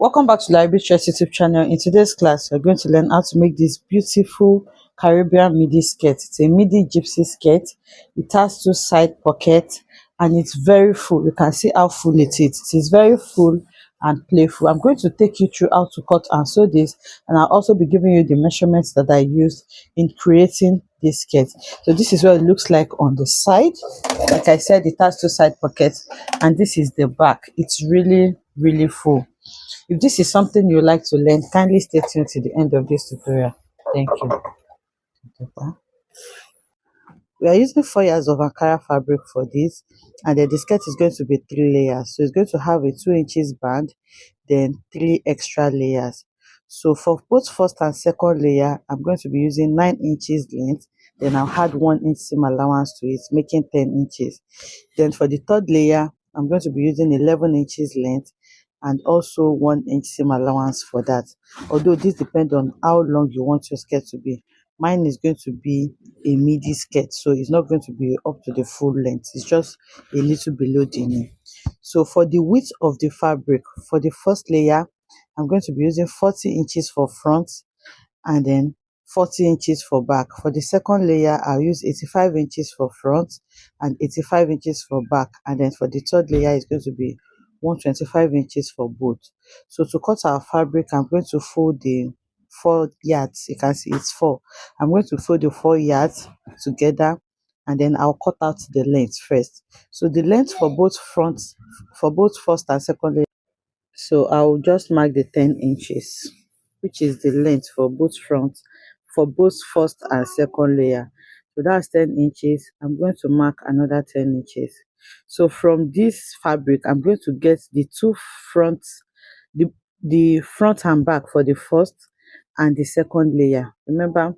Welcome back to Library Stress YouTube channel. In today's class, we're going to learn how to make this beautiful Caribbean midi skirt. It's a midi gypsy skirt. It has two side pockets and it's very full. You can see how full it is. It is very full and playful. I'm going to take you through how to cut and sew this, and I'll also be giving you the measurements that I used in creating this skirt. So this is what it looks like on the side. Like I said, it has two side pockets, and this is the back. It's really full. If this is something you like to learn, kindly stay tuned to the end of this tutorial. Thank you. We are using 4 yards of Ankara fabric for this, and then the skirt is going to be 3 layers. So it's going to have a 2 inches band, then 3 extra layers. So for both first and second layer, I'm going to be using 9 inches length. Then I'll add 1 inch seam allowance to it, making 10 inches. Then for the third layer, I'm going to be using 11 inches length and also 1 inch seam allowance for that. Although this depends on how long you want your skirt to be. Mine is going to be a midi skirt, so it's not going to be up to the full length. It's just a little below the knee. So for the width of the fabric, for the first layer, I'm going to be using 40 inches for front and then 40 inches for back. For the second layer, I'll use 85 inches for front and 85 inches for back. And then for the third layer, it's going to be 125 inches for both. So to cut our fabric, I'm going to fold the 4 yards. You can see it's 4. I'm going to fold the 4 yards together, and then I'll cut out the length first. So the length for both fronts, for both first and second layer, so I'll just mark the 10 inches, which is the length for both front, for both first and second layer. So that's 10 inches. I'm going to mark another 10 inches. So from this fabric, I'm going to get the two fronts, the, the front and back for the first and the second layer. Remember,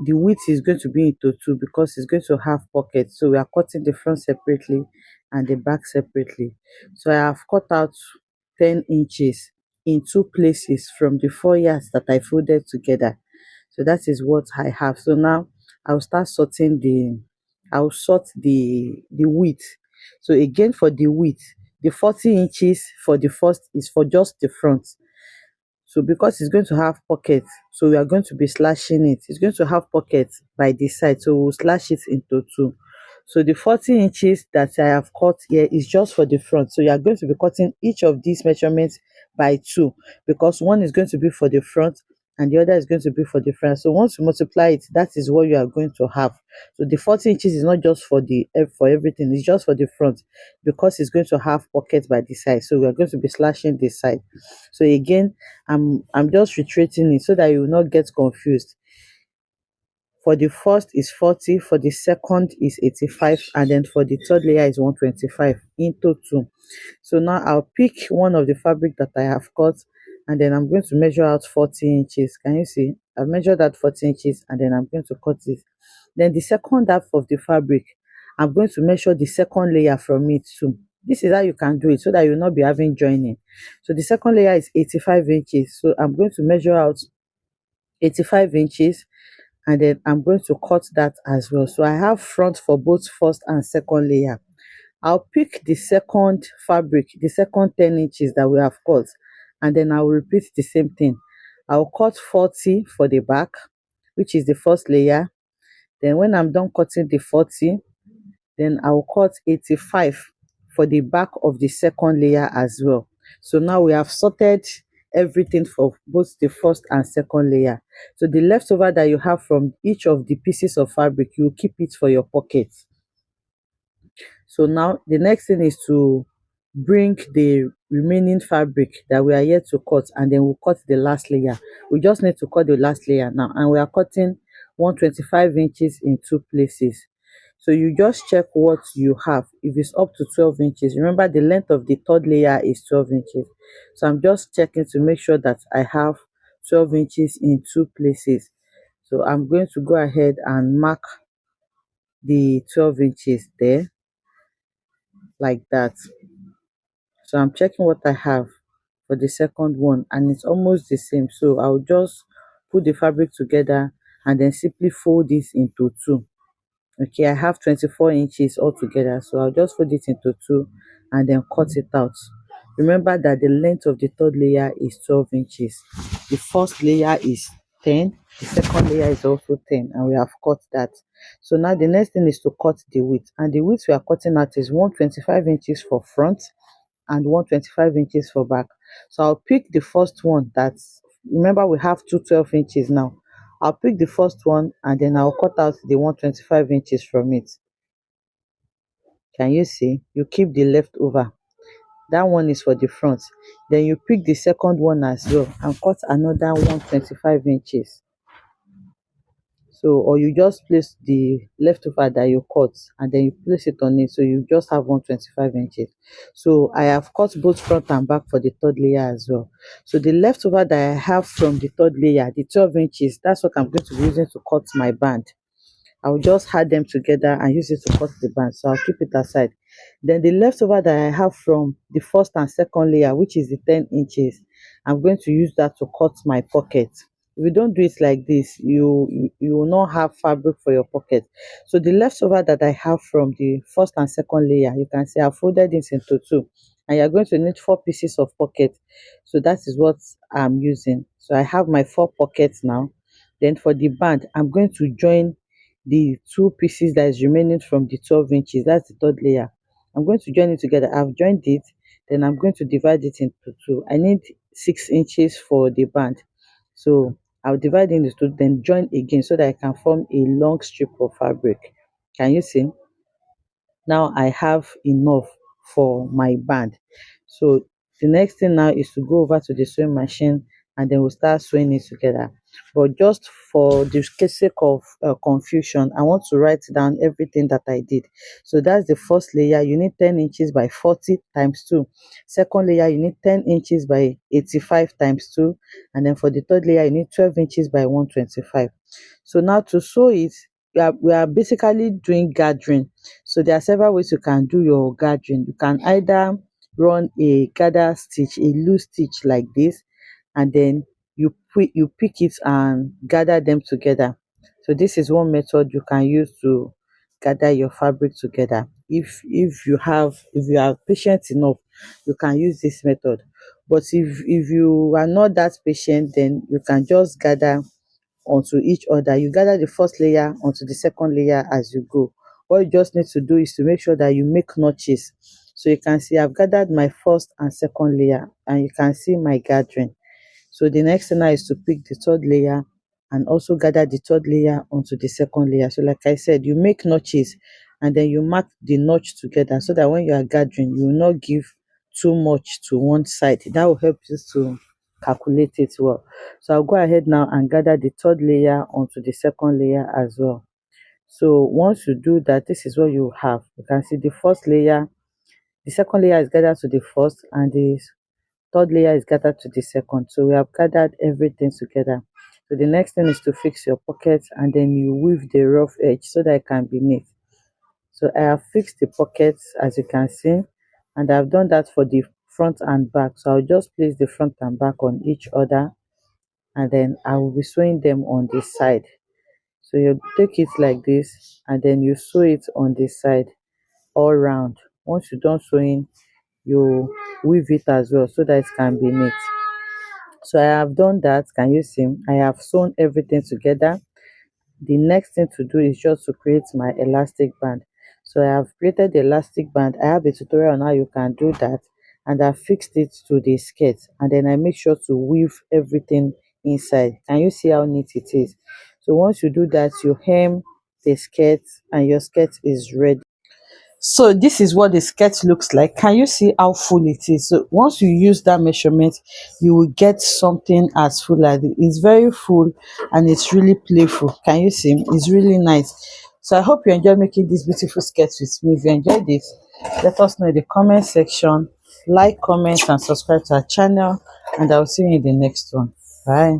the width is going to be into two because it's going to have pockets. So we are cutting the front separately and the back separately. So I have cut out 10 inches in two places from the 4 yards that I folded together. So that is what I have. So now I'll start sorting I'll sort the width. So again, for the width, the 40 inches for the first is for just the front. So because it's going to have pockets, so we are going to be slashing it. It's going to have pockets by this side, so we'll slash it into two. So the 40 inches that I have cut here is just for the front. So you are going to be cutting each of these measurements by 2, because one is going to be for the front and the other is going to be for the front. So once you multiply it, that is what you are going to have. So the 40 inches is not just for the for everything, it's just for the front, because it's going to have pockets by the side. So we are going to be slashing this side. So again, I'm just reiterating it so that you will not get confused. For the first is 40, for the second is 85, and then for the third layer is 125 into 2. So now I'll pick one of the fabric that I have cut, and then I'm going to measure out 40 inches. Can you see? I've measured out 40 inches, and then I'm going to cut it. Then the second half of the fabric, I'm going to measure the second layer from it too. This is how you can do it so that you'll not be having joining. So the second layer is 85 inches. So I'm going to measure out 85 inches, and then I'm going to cut that as well. So I have front for both first and second layer. I'll pick the second fabric, the second 10 inches that we have cut, and then I'll repeat the same thing. I'll cut 40 for the back, which is the first layer. Then when I'm done cutting the 40, then I'll cut 85 for the back of the second layer as well. So now we have sorted everything for both the first and second layer. So the leftover that you have from each of the pieces of fabric, you keep it for your pocket. So now the next thing is to bring the remaining fabric that we are yet to cut, and then we'll cut the last layer. We just need to cut the last layer now, and we are cutting 125 inches in two places. So you just check what you have. If it's up to 12 inches, remember the length of the third layer is 12 inches. So I'm just checking to make sure that I have 12 inches in two places. So I'm going to go ahead and mark the 12 inches there, like that. So I'm checking what I have for the second one, and it's almost the same. So I'll just put the fabric together and then simply fold this into two. Okay, I have 24 inches altogether, so I'll just fold it into two and then cut it out. Remember that the length of the third layer is 12 inches. The first layer is 10, the second layer is also 10, and we have cut that. So now the next thing is to cut the width, and the width we are cutting out is 125 inches for front and 125 inches for back. So I'll pick the first one. That's, remember we have two 12 inches now. I'll pick the first one and then I'll cut out the 125 inches from it. Can you see? You keep the leftover. That one is for the front. Then you pick the second one as well and cut another 125 inches. So, or you just place the leftover that you cut and then you place it on it, so you just have 125 inches. So I have cut both front and back for the third layer as well. So the leftover that I have from the third layer, the 12 inches, that's what I'm going to be using to cut my band. I'll just add them together and use it to cut the band. So I'll keep it aside. Then the leftover that I have from the first and second layer, which is the 10 inches, I'm going to use that to cut my pocket. If you don't do it like this, you will not have fabric for your pocket. So the leftover that I have from the first and second layer, you can see I folded this into two, and you're going to need 4 pieces of pocket. So that is what I'm using. So I have my 4 pockets now. Then for the band, I'm going to join the 2 pieces that is remaining from the 12 inches. That's the third layer. I'm going to join it together. I've joined it. Then I'm going to divide it into two. I need 6 inches for the band. So I'll divide it into two, then join again so that I can form a long strip of fabric. Can you see? Now I have enough for my band. So the next thing now is to go over to the sewing machine and then we'll start sewing it together. But just for the sake of confusion, I want to write down everything that I did. So that's the first layer. You need 10 inches by 40 times 2. Second layer, you need 10 inches by 85 times 2. And then for the third layer, you need 12 inches by 125. So now to sew it, we are basically doing gathering. So there are several ways you can do your gathering. You can either run a gather stitch, a loose stitch like this, and then you pick it and gather them together. So this is one method you can use to gather your fabric together. If you are patient enough, you can use this method. But if you are not that patient, then you can just gather onto each other. You gather the first layer onto the second layer as you go. What you just need to do is to make sure that you make notches. So you can see I've gathered my first and second layer, and you can see my gathering. So the next thing now is to pick the third layer and also gather the third layer onto the second layer. So like I said, you make notches and then you mark the notch together so that when you are gathering, you will not give too much to one side. That will help you to calculate it well. So I'll go ahead now and gather the third layer onto the second layer as well. So once you do that, this is what you have. You can see the first layer, the second layer is gathered to the first, and the third layer is gathered to the second. So we have gathered everything together. So the next thing is to fix your pockets, and then you weave the rough edge so that it can be neat. So I have fixed the pockets as you can see, and I've done that for the front and back. So I'll just place the front and back on each other, and then I will be sewing them on this side. So you take it like this and then you sew it on this side all round. Once you're done sewing, you weave it as well so that it can be neat. So I have done that. Can you see? I have sewn everything together. The next thing to do is just to create my elastic band. So I have created the elastic band. I have a tutorial on how you can do that, and I fixed it to the skirt, and then I make sure to weave everything inside. Can you see how neat it is? So once you do that, you hem the skirt and your skirt is ready. So this is what the skirt looks like. Can you see how full it is? So once you use that measurement, you will get something as full as it. It's very full and it's really playful. Can you see? It's really nice. So I hope you enjoy making this beautiful skirt with me. If you enjoyed it, let us know in the comment section. Like, comment, and subscribe to our channel. And I'll see you in the next one. Bye.